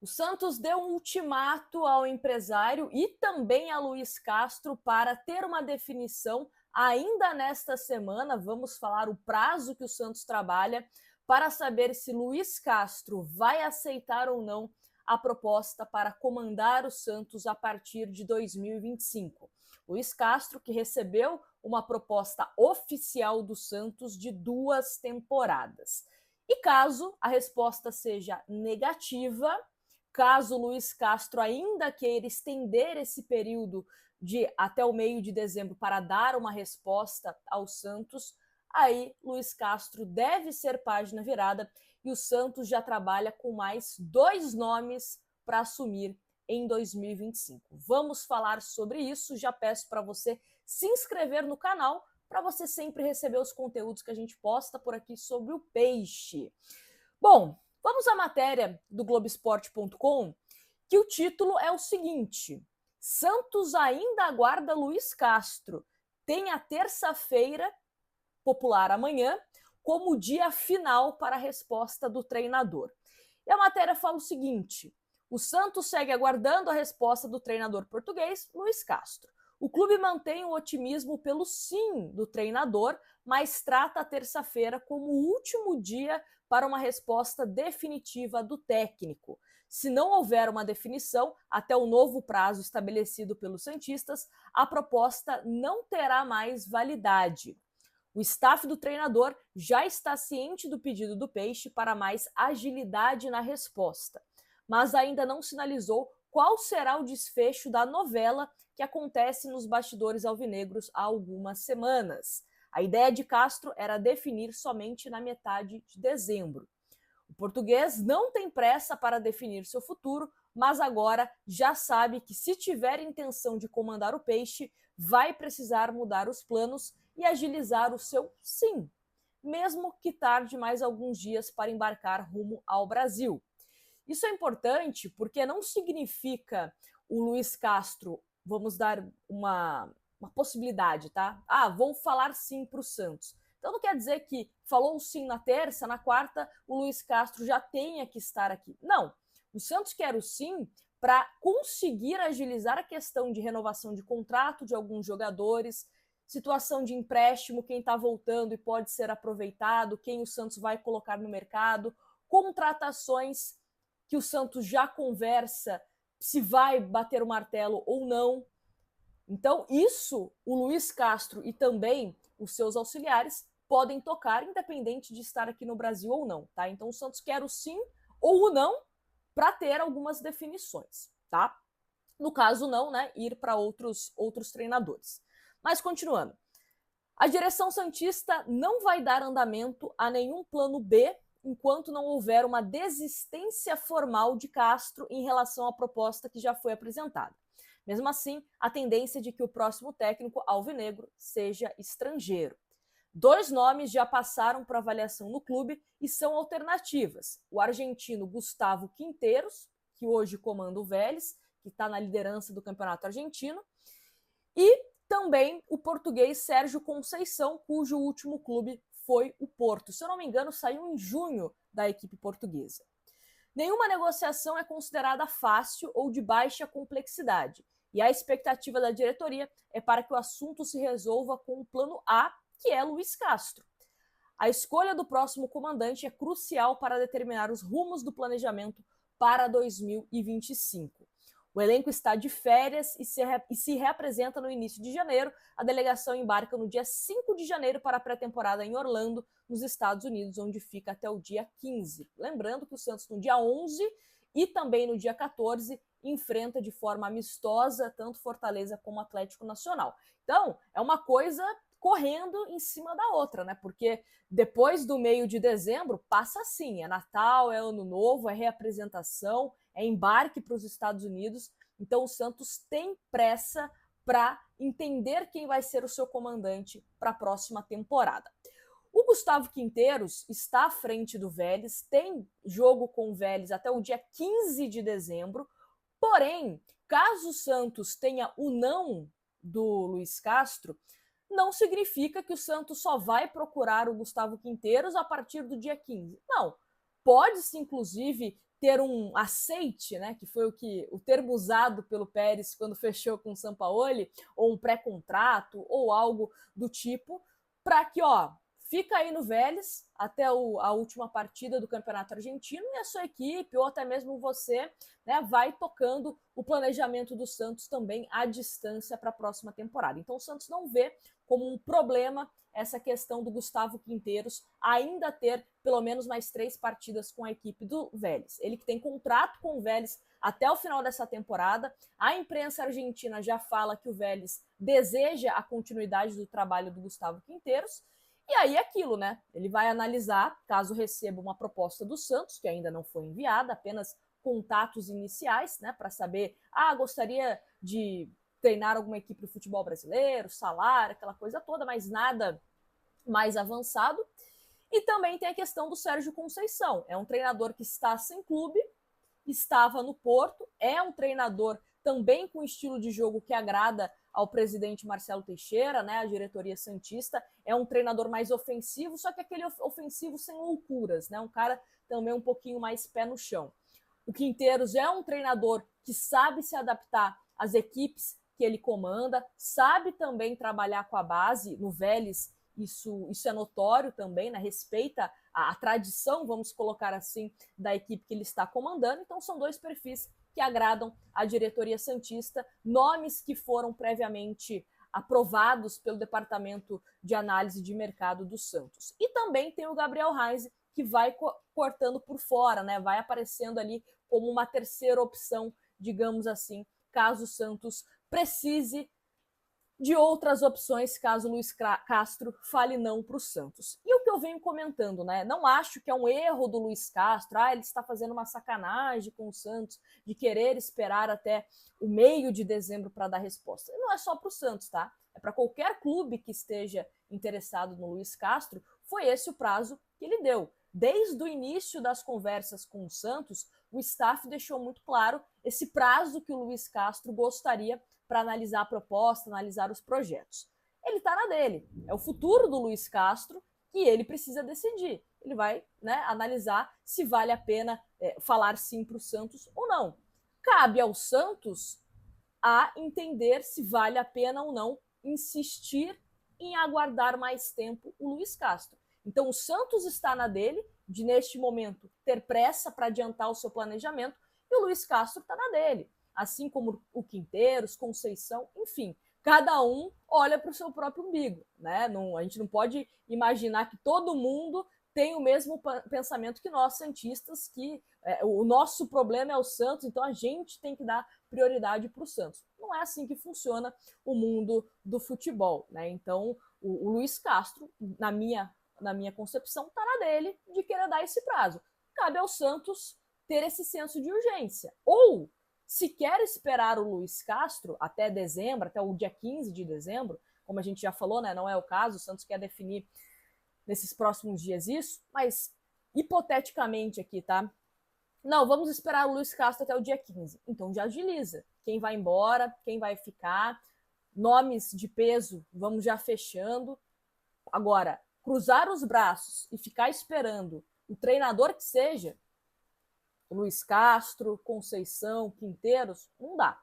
O Santos deu um ultimato ao empresário e também a Luiz Castro para ter uma definição ainda nesta semana. Vamos falar o prazo que o Santos trabalha para saber se Luiz Castro vai aceitar ou não a proposta para comandar o Santos a partir de 2025. Luiz Castro, que recebeu uma proposta oficial do Santos de 2 temporadas. E caso a resposta seja negativa, caso Luiz Castro ainda queira estender esse período de até o meio de dezembro para dar uma resposta ao Santos, aí Luiz Castro deve ser página virada e o Santos já trabalha com mais 2 nomes para assumir em 2025. Vamos falar sobre isso. Já peço para você se inscrever no canal para você sempre receber os conteúdos que a gente posta por aqui sobre o peixe. Bom, vamos à matéria do Globoesporte.com, que o título é o seguinte: Santos ainda aguarda Luiz Castro. Tem a terça-feira, popular amanhã, como dia final para a resposta do treinador. E a matéria fala o seguinte: o Santos segue aguardando a resposta do treinador português, Luiz Castro. O clube mantém o otimismo pelo sim do treinador, mas trata a terça-feira como o último dia para uma resposta definitiva do técnico. Se não houver uma definição até o novo prazo estabelecido pelos santistas, a proposta não terá mais validade. O staff do treinador já está ciente do pedido do Peixe para mais agilidade na resposta, mas ainda não sinalizou qual será o desfecho da novela que acontece nos bastidores alvinegros há algumas semanas. A ideia de Castro era definir somente na metade de dezembro. O português não tem pressa para definir seu futuro, mas agora já sabe que se tiver intenção de comandar o Peixe, vai precisar mudar os planos e agilizar o seu sim, mesmo que tarde mais alguns dias para embarcar rumo ao Brasil. Isso é importante porque não significa o Luiz Castro, vamos dar uma possibilidade, tá? Vou falar sim para o Santos. Então não quer dizer que falou sim na terça, na quarta, o Luiz Castro já tenha que estar aqui. Não. O Santos quer o sim para conseguir agilizar a questão de renovação de contrato de alguns jogadores, situação de empréstimo, quem está voltando e pode ser aproveitado, quem o Santos vai colocar no mercado, contratações que o Santos já conversa se vai bater o martelo ou não. Então, isso o Luiz Castro e também os seus auxiliares podem tocar, independente de estar aqui no Brasil ou não, tá? Então, o Santos quer o sim ou o não para ter algumas definições, tá? No caso, não, né? Ir para outros treinadores. Mas, continuando. A direção santista não vai dar andamento a nenhum plano B enquanto não houver uma desistência formal de Castro em relação à proposta que já foi apresentada. Mesmo assim, a tendência é de que o próximo técnico alvinegro seja estrangeiro. 2 nomes já passaram por avaliação no clube e são alternativas. O argentino Gustavo Quinteiros, que hoje comanda o Vélez, que está na liderança do campeonato argentino, e também o português Sérgio Conceição, cujo último clube foi o Porto. Se eu não me engano, saiu em junho da equipe portuguesa. Nenhuma negociação é considerada fácil ou de baixa complexidade, e a expectativa da diretoria é para que o assunto se resolva com o plano A, que é Luiz Castro. A escolha do próximo comandante é crucial para determinar os rumos do planejamento para 2025. O elenco está de férias e se reapresenta no início de janeiro. A delegação embarca no dia 5 de janeiro para a pré-temporada em Orlando, nos Estados Unidos, onde fica até o dia 15. Lembrando que o Santos, no dia 11 e também no dia 14, enfrenta de forma amistosa tanto Fortaleza como Atlético Nacional. Então, é uma coisa correndo em cima da outra, né? Porque depois do meio de dezembro, passa assim, é Natal, é Ano Novo, é reapresentação, é embarque para os Estados Unidos. Então o Santos tem pressa para entender quem vai ser o seu comandante para a próxima temporada. O Gustavo Quinteiros está à frente do Vélez, tem jogo com o Vélez até o dia 15 de dezembro, porém, caso o Santos tenha o não do Luiz Castro, não significa que o Santos só vai procurar o Gustavo Quinteiros a partir do dia 15. Não. Pode-se, inclusive, ter um aceite, né, que foi o termo usado pelo Pérez quando fechou com o Sampaoli, ou um pré-contrato, ou algo do tipo, para que, fica aí no Vélez até a última partida do Campeonato Argentino e a sua equipe, ou até mesmo você, né, vai tocando o planejamento do Santos também à distância para a próxima temporada. Então o Santos não vê como um problema essa questão do Gustavo Quinteiros ainda ter pelo menos mais 3 partidas com a equipe do Vélez. Ele que tem contrato com o Vélez até o final dessa temporada. A imprensa argentina já fala que o Vélez deseja a continuidade do trabalho do Gustavo Quinteiros. E aí aquilo, né? Ele vai analisar, caso receba uma proposta do Santos, que ainda não foi enviada, apenas contatos iniciais, né? Para saber, gostaria de treinar alguma equipe do futebol brasileiro, salário, aquela coisa toda, mas nada mais avançado. E também tem a questão do Sérgio Conceição. É um treinador que está sem clube, estava no Porto, é um treinador também com estilo de jogo que agrada ao presidente Marcelo Teixeira, né, a diretoria santista. É um treinador mais ofensivo, só que aquele ofensivo sem loucuras, né, um cara também um pouquinho mais pé no chão. O Quinteiros é um treinador que sabe se adaptar às equipes que ele comanda, sabe também trabalhar com a base. No Vélez isso é notório também, né? Respeita a tradição, vamos colocar assim, da equipe que ele está comandando. Então são dois perfis que agradam a diretoria santista, nomes que foram previamente aprovados pelo Departamento de Análise de Mercado do Santos. E também tem o Gabriel Heinz, que vai cortando por fora, né? Vai aparecendo ali como uma terceira opção, digamos assim, caso o Santos precise de outras opções, caso o Luiz Castro fale não para o Santos. E o que eu venho comentando, né? Não acho que é um erro do Luiz Castro, ele está fazendo uma sacanagem com o Santos de querer esperar até o meio de dezembro para dar resposta. E não é só para o Santos, tá? É para qualquer clube que esteja interessado no Luiz Castro, foi esse o prazo que ele deu. Desde o início das conversas com o Santos, o staff deixou muito claro esse prazo que o Luiz Castro gostaria para analisar a proposta, analisar os projetos. Ele está na dele, é o futuro do Luiz Castro que ele precisa decidir. Ele vai, né, analisar se vale a pena falar sim para o Santos ou não. Cabe ao Santos a entender se vale a pena ou não insistir em aguardar mais tempo o Luiz Castro. Então o Santos está na dele, de neste momento ter pressa para adiantar o seu planejamento, e o Luiz Castro está na dele, assim como o Quinteiros, Conceição, enfim, cada um olha para o seu próprio umbigo, né? Não, a gente não pode imaginar que todo mundo tem o mesmo pensamento que nós santistas, que o nosso problema é o Santos, então a gente tem que dar prioridade para o Santos. Não é assim que funciona o mundo do futebol, né? Então o Luiz Castro, na minha concepção, está na dele de querer dar esse prazo. Cabe ao Santos ter esse senso de urgência. Ou, se quer esperar o Luiz Castro até dezembro, até o dia 15 de dezembro, como a gente já falou, né, não é o caso, o Santos quer definir nesses próximos dias isso, mas hipoteticamente aqui, tá? Não, vamos esperar o Luiz Castro até o dia 15. Então já agiliza. Quem vai embora, quem vai ficar, nomes de peso, vamos já fechando. Agora, cruzar os braços e ficar esperando o treinador que seja, Luiz Castro, Conceição, Quinteiros, não dá.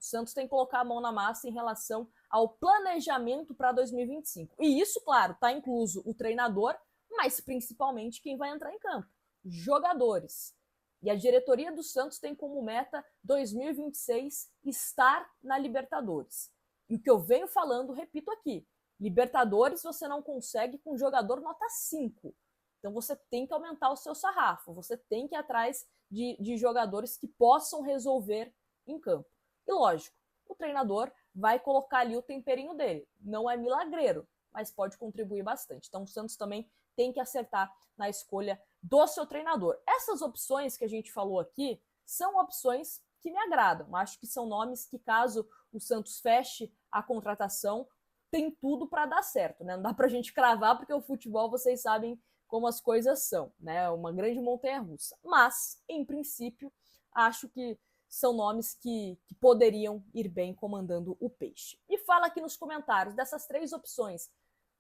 O Santos tem que colocar a mão na massa em relação ao planejamento para 2025. E isso, claro, está incluso o treinador, mas principalmente quem vai entrar em campo, jogadores. E a diretoria do Santos tem como meta 2026 estar na Libertadores. E o que eu venho falando, repito aqui, Libertadores você não consegue com jogador nota 5. Então você tem que aumentar o seu sarrafo, você tem que ir atrás de jogadores que possam resolver em campo. E lógico, o treinador vai colocar ali o temperinho dele. Não é milagreiro, mas pode contribuir bastante. Então o Santos também tem que acertar na escolha do seu treinador. Essas opções que a gente falou aqui são opções que me agradam. Acho que são nomes que, caso o Santos feche a contratação, tem tudo para dar certo, né? Não dá para a gente cravar, porque o futebol, vocês sabem como as coisas são, né? Uma grande montanha-russa. Mas, em princípio, acho que são nomes que poderiam ir bem comandando o Peixe. E fala aqui nos comentários dessas 3 opções: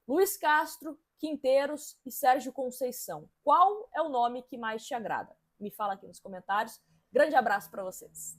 Luiz Castro, Quinteiros e Sérgio Conceição. Qual é o nome que mais te agrada? me fala aqui nos comentários. Grande abraço para vocês.